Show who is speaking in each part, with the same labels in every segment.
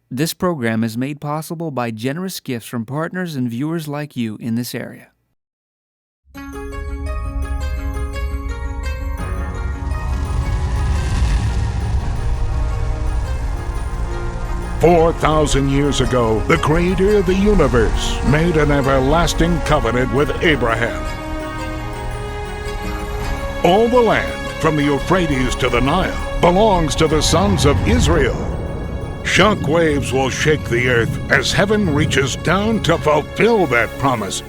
Speaker 1: This program is made possible by generous gifts from partners and viewers like you in this area.
Speaker 2: 4,000 years ago, the Creator of the universe made an everlasting covenant with Abraham. All the land, from the Euphrates to the Nile, belongs to the sons of Israel. Shock waves will shake the earth as heaven reaches down to fulfill that promise.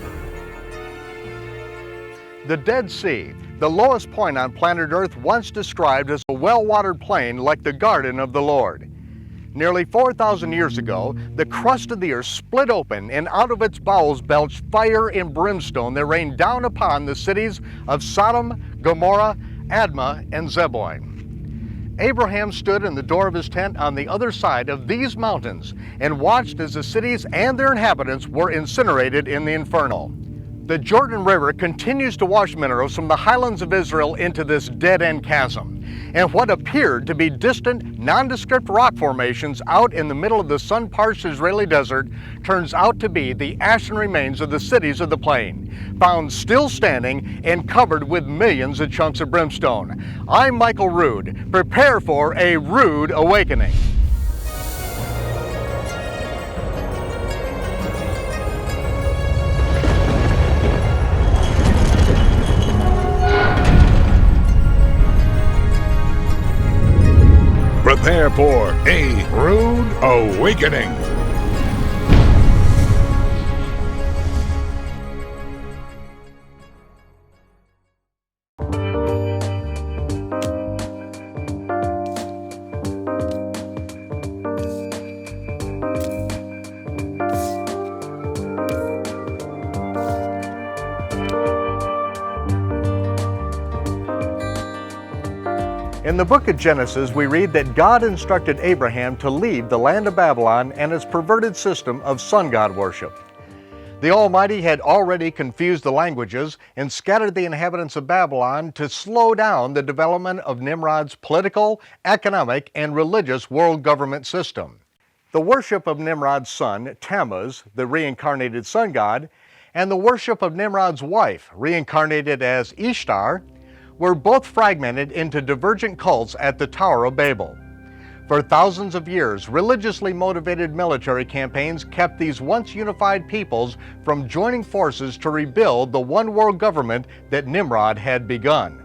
Speaker 3: The Dead Sea, the lowest point on planet Earth, once described as a well-watered plain like the garden of the Lord. Nearly 4,000 years ago, the crust of the earth split open, and out of its bowels belched fire and brimstone that rained down upon the cities of Sodom, Gomorrah, Admah, and Zeboim. Abraham stood in the door of his tent on the other side of these mountains and watched as the cities and their inhabitants were incinerated in the inferno. The Jordan River continues to wash minerals from the highlands of Israel into this dead-end chasm. And what appeared to be distant, nondescript rock formations out in the middle of the sun-parched Israeli desert turns out to be the ashen remains of the cities of the plain, found still standing and covered with millions of chunks of brimstone. I'm Michael Rood. Prepare for a rude awakening.
Speaker 2: Prepare for A Rood Awakening.
Speaker 3: In the book of Genesis, we read that God instructed Abraham to leave the land of Babylon and its perverted system of sun god worship. The Almighty had already confused the languages and scattered the inhabitants of Babylon to slow down the development of Nimrod's political, economic, and religious world government system. The worship of Nimrod's son, Tammuz, the reincarnated sun god, and the worship of Nimrod's wife, reincarnated as Ishtar, were both fragmented into divergent cults at the Tower of Babel. For thousands of years, religiously motivated military campaigns kept these once unified peoples from joining forces to rebuild the one world government that Nimrod had begun.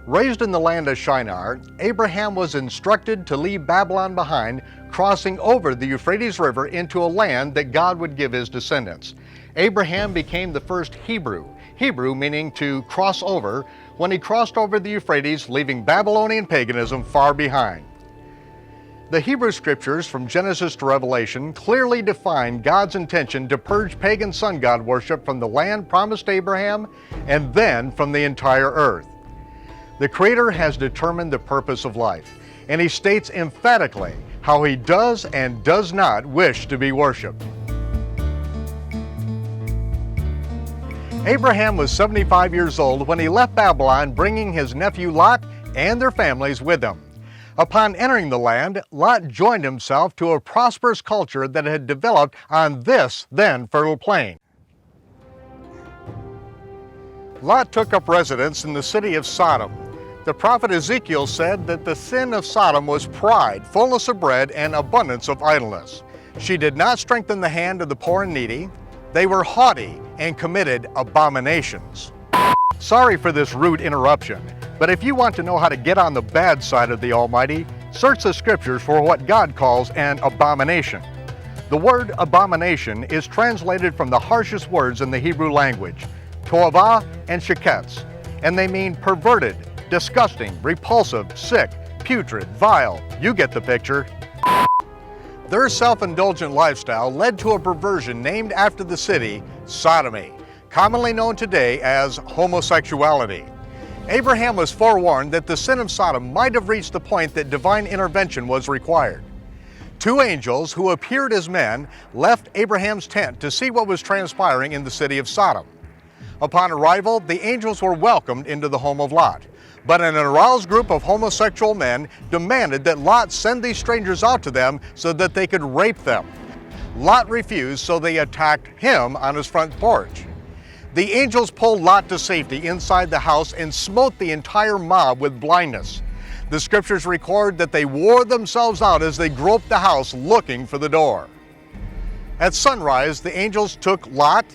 Speaker 3: Raised in the land of Shinar, Abraham was instructed to leave Babylon behind, crossing over the Euphrates River into a land that God would give his descendants. Abraham became the first Hebrew meaning to cross over, when he crossed over the Euphrates, leaving Babylonian paganism far behind. The Hebrew scriptures from Genesis to Revelation clearly define God's intention to purge pagan sun god worship from the land promised Abraham and then from the entire earth. The Creator has determined the purpose of life, and he states emphatically how he does and does not wish to be worshiped. Abraham was 75 years old when he left Babylon, bringing his nephew Lot and their families with him. Upon entering the land, Lot joined himself to a prosperous culture that had developed on this then fertile plain. Lot took up residence in the city of Sodom. The prophet Ezekiel said that the sin of Sodom was pride, fullness of bread, and abundance of idleness. She did not strengthen the hand of the poor and needy. They were haughty and committed abominations. Sorry for this rude interruption, but if you want to know how to get on the bad side of the Almighty, search the scriptures for what God calls an abomination. The word abomination is translated from the harshest words in the Hebrew language, toavah and sheketz, and they mean perverted, disgusting, repulsive, sick, putrid, vile. You get the picture. Their self-indulgent lifestyle led to a perversion named after the city, sodomy, commonly known today as homosexuality. Abraham was forewarned that the sin of Sodom might have reached the point that divine intervention was required. Two angels who appeared as men left Abraham's tent to see what was transpiring in the city of Sodom. Upon arrival, the angels were welcomed into the home of Lot. But an aroused group of homosexual men demanded that Lot send these strangers out to them so that they could rape them. Lot refused, so they attacked him on his front porch. The angels pulled Lot to safety inside the house and smote the entire mob with blindness. The scriptures record that they wore themselves out as they groped the house looking for the door. At sunrise, the angels took Lot,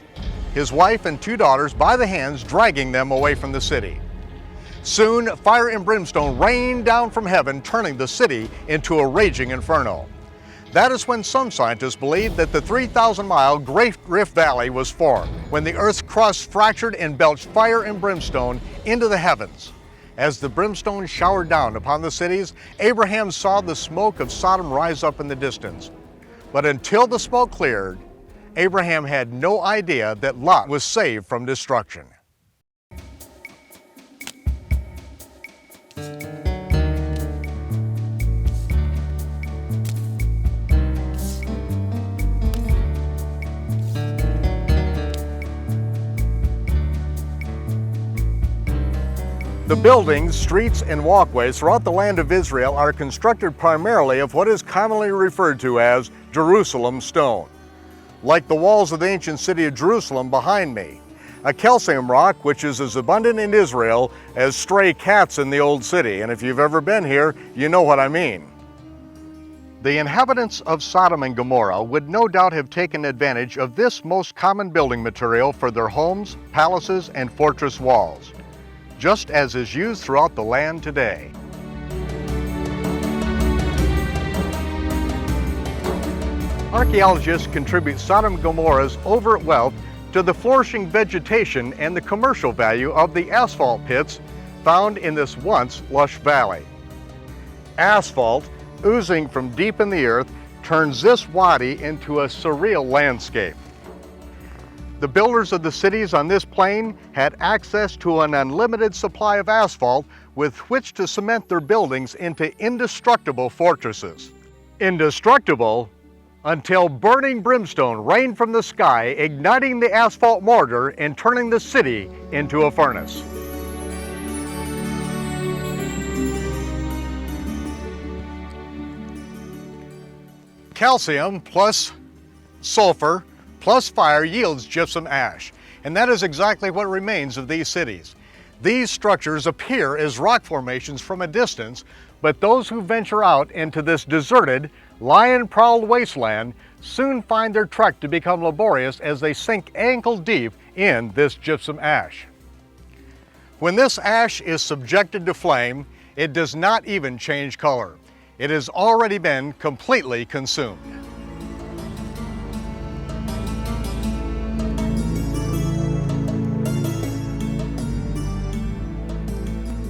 Speaker 3: his wife, and 2 daughters by the hands, dragging them away from the city. Soon, fire and brimstone rained down from heaven, turning the city into a raging inferno. That is when some scientists believe that the 3,000-mile Great Rift Valley was formed, when the earth's crust fractured and belched fire and brimstone into the heavens. As the brimstone showered down upon the cities, Abraham saw the smoke of Sodom rise up in the distance. But until the smoke cleared, Abraham had no idea that Lot was saved from destruction. The buildings, streets, and walkways throughout the land of Israel are constructed primarily of what is commonly referred to as Jerusalem stone. Like the walls of the ancient city of Jerusalem behind me, a calcium rock which is as abundant in Israel as stray cats in the old city. And if you've ever been here, you know what I mean. The inhabitants of Sodom and Gomorrah would no doubt have taken advantage of this most common building material for their homes, palaces, and fortress walls, just as is used throughout the land today. Archaeologists contribute Sodom and Gomorrah's overt wealth to the flourishing vegetation and the commercial value of the asphalt pits found in this once lush valley. Asphalt, oozing from deep in the earth, turns this wadi into a surreal landscape. The builders of the cities on this plain had access to an unlimited supply of asphalt with which to cement their buildings into indestructible fortresses. Indestructible until burning brimstone rained from the sky, igniting the asphalt mortar and turning the city into a furnace. Calcium plus sulfur plus fire yields gypsum ash, and that is exactly what remains of these cities. These structures appear as rock formations from a distance, but those who venture out into this deserted, lion-prowled wasteland soon find their trek to become laborious as they sink ankle-deep in this gypsum ash. When this ash is subjected to flame, it does not even change color. It has already been completely consumed.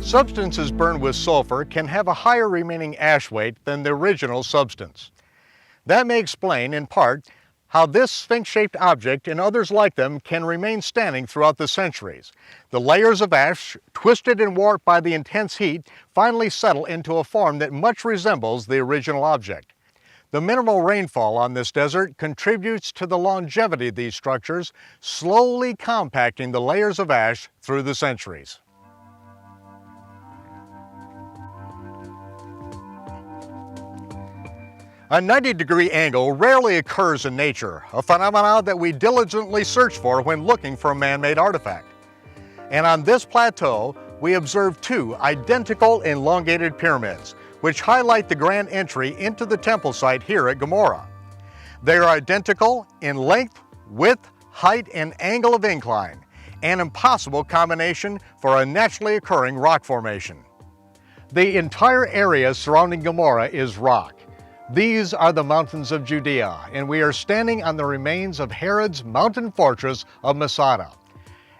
Speaker 3: Substances burned with sulfur can have a higher remaining ash weight than the original substance. That may explain, in part, how this sphinx-shaped object and others like them can remain standing throughout the centuries. The layers of ash, twisted and warped by the intense heat, finally settle into a form that much resembles the original object. The minimal rainfall on this desert contributes to the longevity of these structures, slowly compacting the layers of ash through the centuries. A 90-degree angle rarely occurs in nature, a phenomenon that we diligently search for when looking for a man-made artifact. And on this plateau, we observe 2 identical elongated pyramids, which highlight the grand entry into the temple site here at Gomorrah. They are identical in length, width, height, and angle of incline, an impossible combination for a naturally occurring rock formation. The entire area surrounding Gomorrah is rock. These are the mountains of Judea, and we are standing on the remains of Herod's mountain fortress of Masada.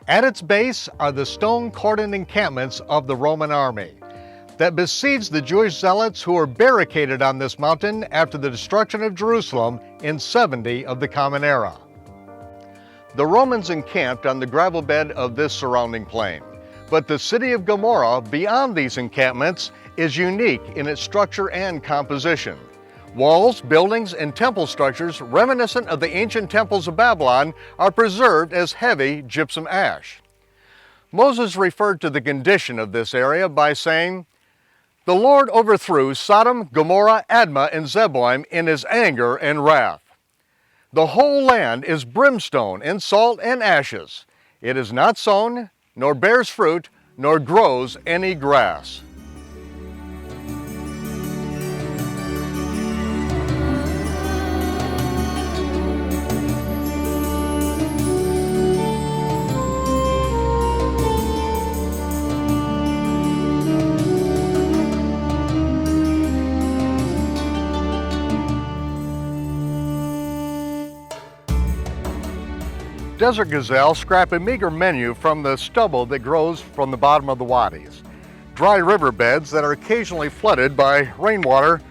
Speaker 3: At its base are the stone-cordoned encampments of the Roman army that besieged the Jewish zealots who were barricaded on this mountain after the destruction of Jerusalem in 70 of the Common Era. The Romans encamped on the gravel bed of this surrounding plain, but the city of Gomorrah beyond these encampments is unique in its structure and composition. Walls, buildings, and temple structures reminiscent of the ancient temples of Babylon are preserved as heavy gypsum ash. Moses referred to the condition of this area by saying, "The Lord overthrew Sodom, Gomorrah, Admah, and Zeboim in his anger and wrath. The whole land is brimstone and salt and ashes. It is not sown, nor bears fruit, nor grows any grass." Desert gazelle scrap a meager menu from the stubble that grows from the bottom of the wadis, dry riverbeds that are occasionally flooded by rainwater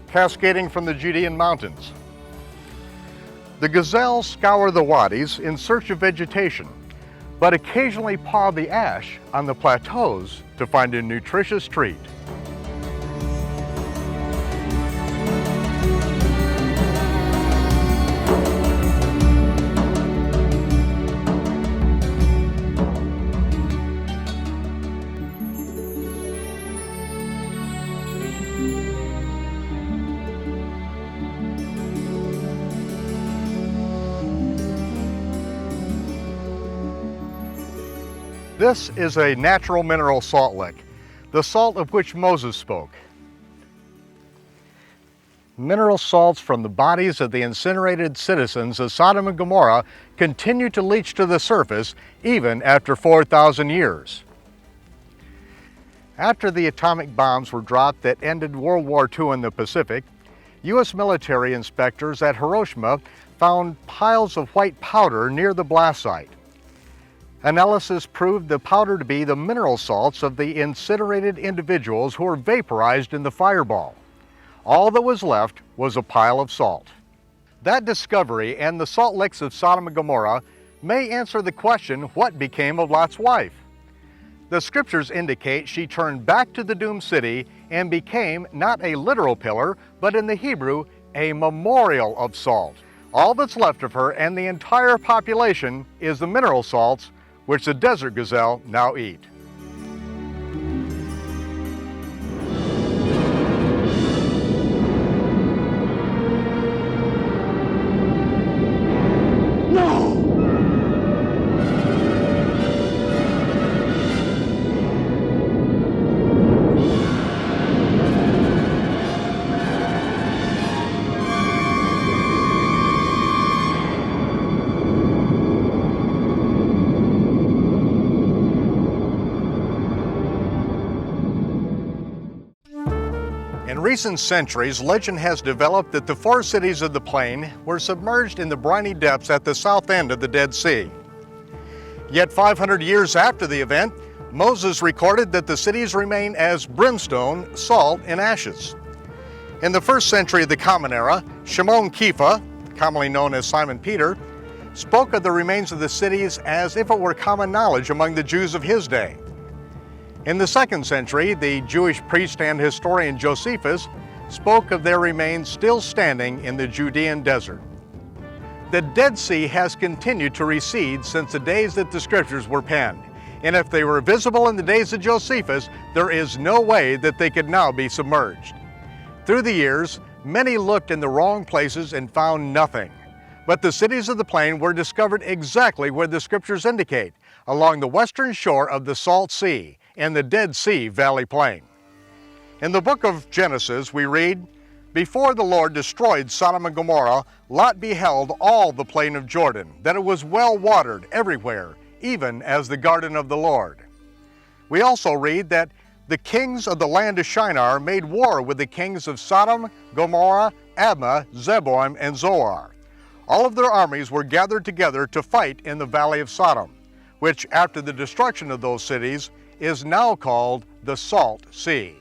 Speaker 3: cascading from the Judean mountains. The gazelles scour the wadis in search of vegetation, but occasionally paw the ash on the plateaus to find a nutritious treat. This is a natural mineral salt lick, the salt of which Moses spoke. Mineral salts from the bodies of the incinerated citizens of Sodom and Gomorrah continue to leach to the surface even after 4,000 years. After the atomic bombs were dropped that ended World War II in the Pacific, U.S. military inspectors at Hiroshima found piles of white powder near the blast site. Analysis proved the powder to be the mineral salts of the incinerated individuals who were vaporized in the fireball. All that was left was a pile of salt. That discovery and the salt licks of Sodom and Gomorrah may answer the question, what became of Lot's wife? The scriptures indicate she turned back to the doomed city and became not a literal pillar, but in the Hebrew, a memorial of salt. All that's left of her and the entire population is the mineral salts which the desert gazelle now eat. In recent centuries, legend has developed that the four cities of the plain were submerged in the briny depths at the south end of the Dead Sea. Yet 500 years after the event, Moses recorded that the cities remain as brimstone, salt, and ashes. In the 1st century of the Common Era, Shimon Kefa, commonly known as Simon Peter, spoke of the remains of the cities as if it were common knowledge among the Jews of his day. In the 2nd century, the Jewish priest and historian Josephus spoke of their remains still standing in the Judean desert. The Dead Sea has continued to recede since the days that the scriptures were penned, and if they were visible in the days of Josephus, there is no way that they could now be submerged. Through the years, many looked in the wrong places and found nothing. But the cities of the plain were discovered exactly where the scriptures indicate, along the western shore of the Salt Sea and the Dead Sea Valley Plain. In the book of Genesis, we read, "Before the Lord destroyed Sodom and Gomorrah, Lot beheld all the plain of Jordan, that it was well watered everywhere, even as the garden of the Lord." We also read that the kings of the land of Shinar made war with the kings of Sodom, Gomorrah, Admah, Zeboim, and Zoar. All of their armies were gathered together to fight in the valley of Sodom, which after the destruction of those cities is now called the Salt Sea.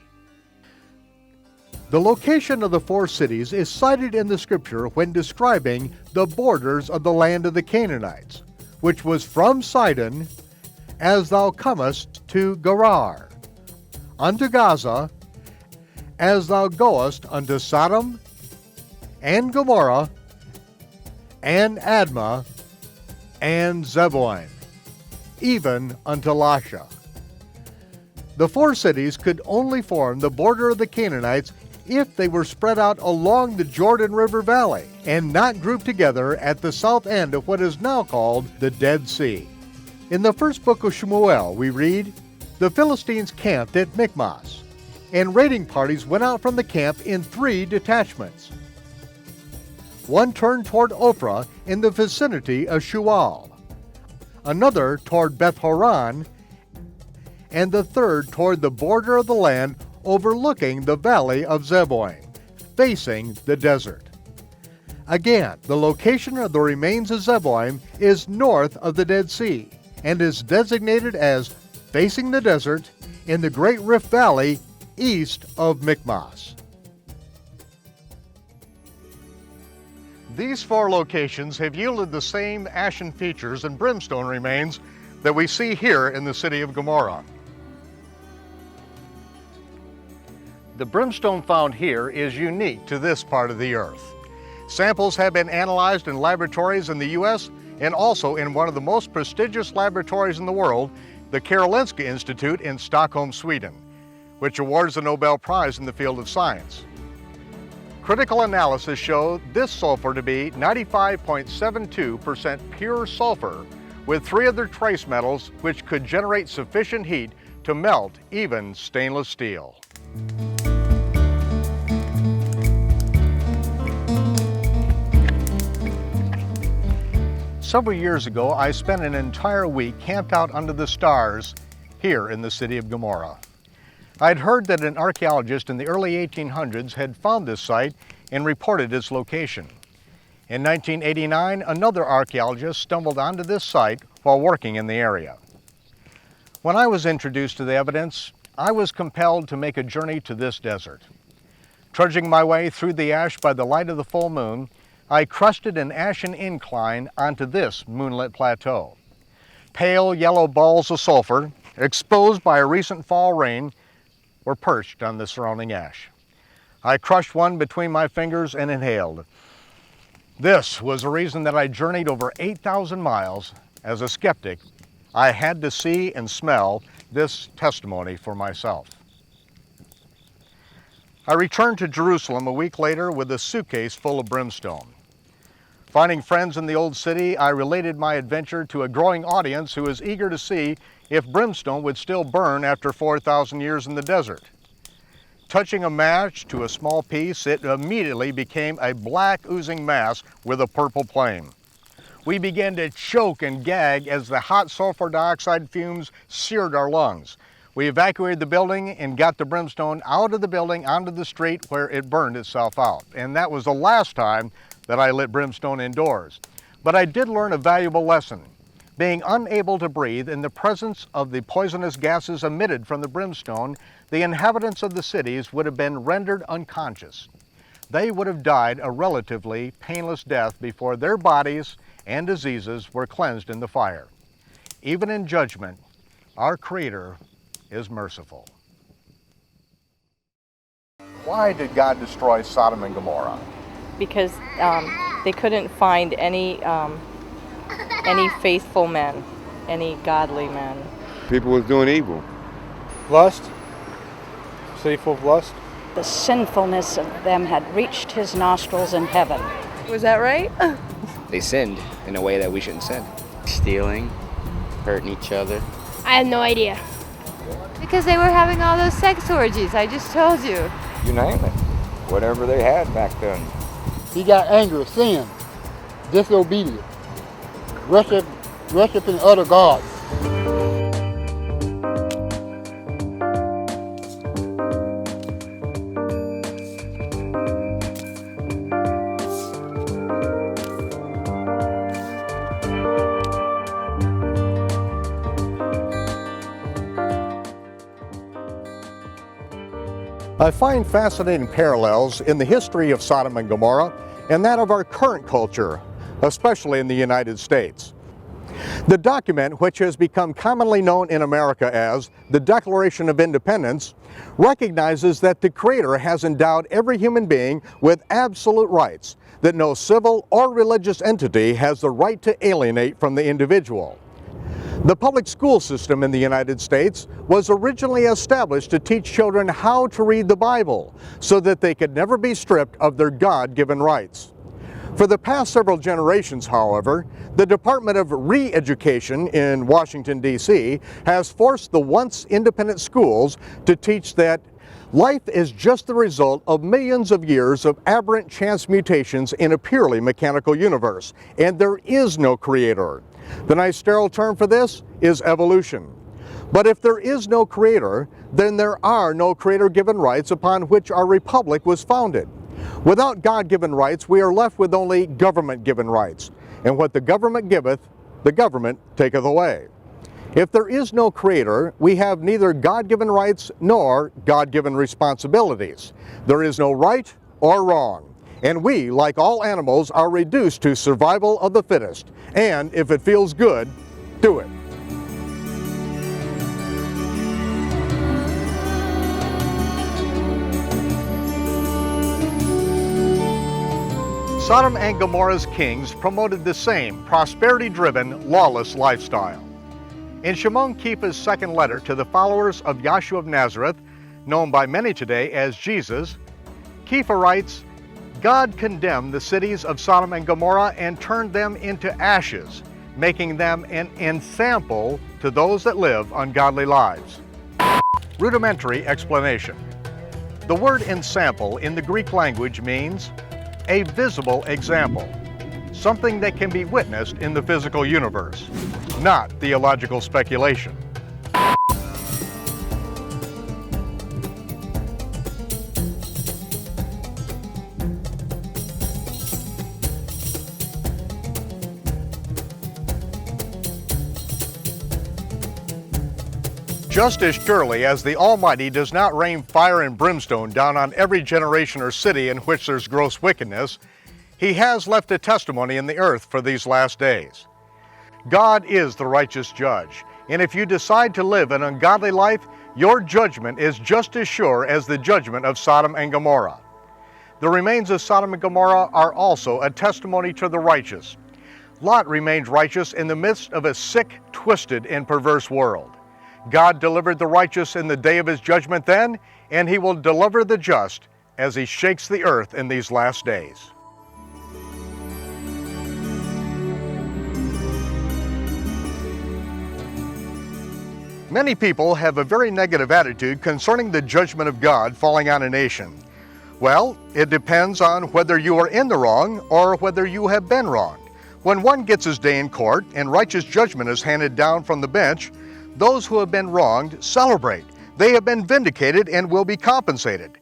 Speaker 3: The location of the four cities is cited in the scripture when describing the borders of the land of the Canaanites, which was from Sidon, as thou comest to Gerar, unto Gaza, as thou goest unto Sodom, and Gomorrah, and Admah, and Zeboim. even unto Lasha. The four cities could only form the border of the Canaanites if they were spread out along the Jordan River Valley and not grouped together at the south end of what is now called the Dead Sea. In the first book of Shmuel, we read, "The Philistines camped at Michmas, and raiding parties went out from the camp in 3 detachments. One turned toward Ophrah in the vicinity of Shual, another toward Beth Horon, and the third toward the border of the land overlooking the valley of Zeboim, facing the desert." Again, the location of the remains of Zeboim is north of the Dead Sea and is designated as facing the desert in the Great Rift Valley east of Michmas. These 4 locations have yielded the same ashen features and brimstone remains that we see here in the city of Gomorrah. The brimstone found here is unique to this part of the earth. Samples have been analyzed in laboratories in the U.S. and also in one of the most prestigious laboratories in the world, the Karolinska Institute in Stockholm, Sweden, which awards the Nobel Prize in the field of science. Critical analysis showed this sulfur to be 95.72% pure sulfur with 3 other trace metals which could generate sufficient heat to melt even stainless steel. Several years ago, I spent an entire week camped out under the stars here in the city of Gomorrah. I'd heard that an archaeologist in the early 1800s had found this site and reported its location. In 1989, another archaeologist stumbled onto this site while working in the area. When I was introduced to the evidence, I was compelled to make a journey to this desert. Trudging my way through the ash by the light of the full moon, I crested an ashen incline onto this moonlit plateau. Pale yellow balls of sulfur, exposed by a recent fall rain, were perched on the surrounding ash. I crushed one between my fingers and inhaled. This was the reason that I journeyed over 8,000 miles. As a skeptic, I had to see and smell this testimony for myself. I returned to Jerusalem a week later with a suitcase full of brimstone. Finding friends in the old city, I related my adventure to a growing audience who was eager to see if brimstone would still burn after 4,000 years in the desert. Touching a match to a small piece, it immediately became a black oozing mass with a purple flame. We began to choke and gag as the hot sulfur dioxide fumes seared our lungs. We evacuated the building and got the brimstone out of the building onto the street where it burned itself out. And that was the last time that I lit brimstone indoors. But I did learn a valuable lesson. Being unable to breathe in the presence of the poisonous gases emitted from the brimstone, the inhabitants of the cities would have been rendered unconscious. They would have died a relatively painless death before their bodies and diseases were cleansed in the fire. Even in judgment, our Creator is merciful. Why did God destroy Sodom and Gomorrah?
Speaker 4: Because they couldn't find any faithful men, any godly men.
Speaker 5: People was doing evil.
Speaker 6: Lust, city full of lust.
Speaker 7: The sinfulness of them had reached his nostrils in heaven.
Speaker 4: Was that right?
Speaker 8: They sinned in a way that we shouldn't sin. Stealing, hurting each other.
Speaker 9: I have no idea.
Speaker 10: Because they were having all those sex orgies, I just told you.
Speaker 5: You name it. Whatever they had back then.
Speaker 6: He got angry, sin, disobedient, worshiping other gods.
Speaker 3: I find fascinating parallels in the history of Sodom and Gomorrah and that of our current culture, especially in the United States. The document, which has become commonly known in America as the Declaration of Independence, recognizes that the Creator has endowed every human being with absolute rights that no civil or religious entity has the right to alienate from the individual. The public school system in the United States was originally established to teach children how to read the Bible so that they could never be stripped of their God-given rights. For the past several generations, however, the Department of Re-Education in Washington, D.C. has forced the once independent schools to teach that life is just the result of millions of years of aberrant chance mutations in a purely mechanical universe, and there is no creator. The nice sterile term for this is evolution. But if there is no creator, then there are no creator-given rights upon which our republic was founded. Without God-given rights, we are left with only government-given rights. And what the government giveth, the government taketh away. If there is no creator, we have neither God-given rights nor God-given responsibilities. There is no right or wrong. And we, like all animals, are reduced to survival of the fittest. And if it feels good, do it. Sodom and Gomorrah's kings promoted the same prosperity-driven, lawless lifestyle. In Shimon Kefa's second letter to the followers of Yahshua of Nazareth, known by many today as Jesus, Kefa writes, God condemned the cities of Sodom and Gomorrah and turned them into ashes, making them an ensample to those that live ungodly lives. Rudimentary explanation. The word ensample in the Greek language means a visible example, something that can be witnessed in the physical universe, not theological speculation. Just as surely as the Almighty does not rain fire and brimstone down on every generation or city in which there's gross wickedness, He has left a testimony in the earth for these last days. God is the righteous judge, and if you decide to live an ungodly life, your judgment is just as sure as the judgment of Sodom and Gomorrah. The remains of Sodom and Gomorrah are also a testimony to the righteous. Lot remained righteous in the midst of a sick, twisted, and perverse world. God delivered the righteous in the day of His judgment then, and He will deliver the just as He shakes the earth in these last days. Many people have a very negative attitude concerning the judgment of God falling on a nation. Well, it depends on whether you are in the wrong or whether you have been wronged. When one gets his day in court and righteous judgment is handed down from the bench, those who have been wronged celebrate. They have been vindicated and will be compensated.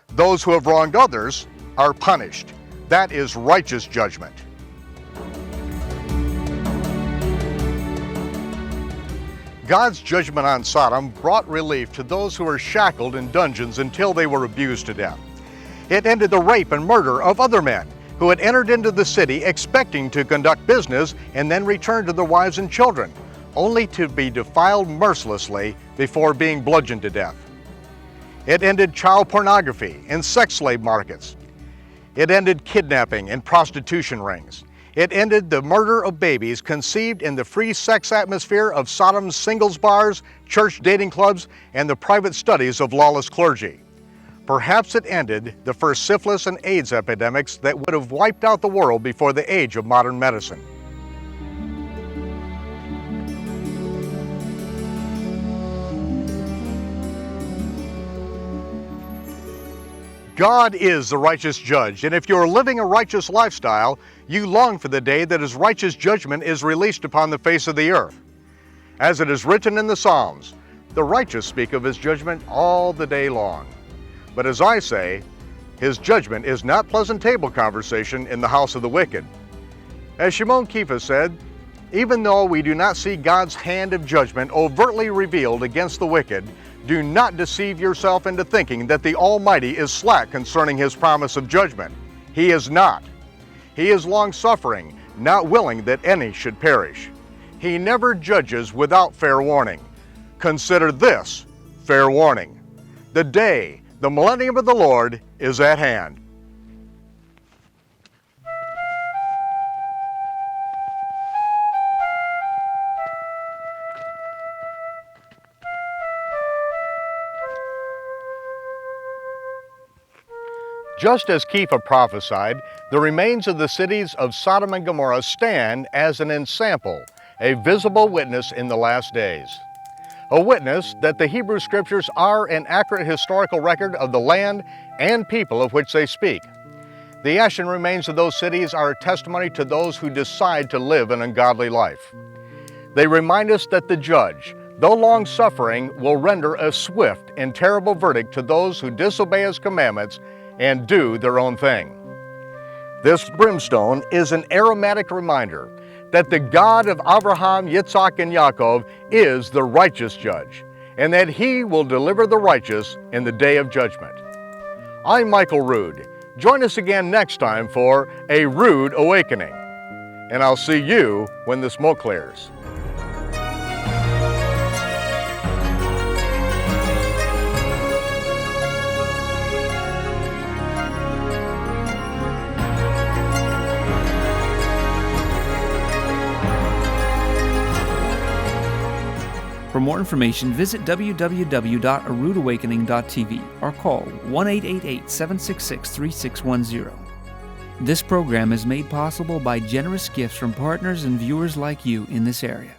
Speaker 3: Those who have wronged others are punished. That is righteous judgment. God's judgment on Sodom brought relief to those who were shackled in dungeons until they were abused to death. It ended the rape and murder of other men who had entered into the city expecting to conduct business and then return to their wives and children, only to be defiled mercilessly before being bludgeoned to death. It ended child pornography and sex slave markets. It ended kidnapping and prostitution rings. It ended the murder of babies conceived in the free sex atmosphere of Sodom's singles bars, church dating clubs, and the private studies of lawless clergy. Perhaps it ended the first syphilis and AIDS epidemics that would have wiped out the world before the age of modern medicine. God is the righteous judge, and if you are living a righteous lifestyle, you long for the day that His righteous judgment is released upon the face of the earth. As it is written in the Psalms, the righteous speak of His judgment all the day long. But as I say, His judgment is not pleasant table conversation in the house of the wicked. As Shimon Kefa said, even though we do not see God's hand of judgment overtly revealed against the wicked, do not deceive yourself into thinking that the Almighty is slack concerning His promise of judgment. He is not. He is long-suffering, not willing that any should perish. He never judges without fair warning. Consider this fair warning. The day, the millennium of the Lord, is at hand. Just as Kepha prophesied, the remains of the cities of Sodom and Gomorrah stand as an ensample, a visible witness in the last days. A witness that the Hebrew Scriptures are an accurate historical record of the land and people of which they speak. The ashen remains of those cities are a testimony to those who decide to live an ungodly life. They remind us that the judge, though long-suffering, will render a swift and terrible verdict to those who disobey His commandments and do their own thing. This brimstone is an aromatic reminder that the God of Abraham, Yitzhak, and Yaakov is the righteous judge, and that He will deliver the righteous in the day of judgment. I'm Michael Rood. Join us again next time for A Rood Awakening, and I'll see you when the smoke clears.
Speaker 1: For more information, visit www.aroodawakening.tv or call 1-888-766-3610. This program is made possible by generous gifts from partners and viewers like you in this area.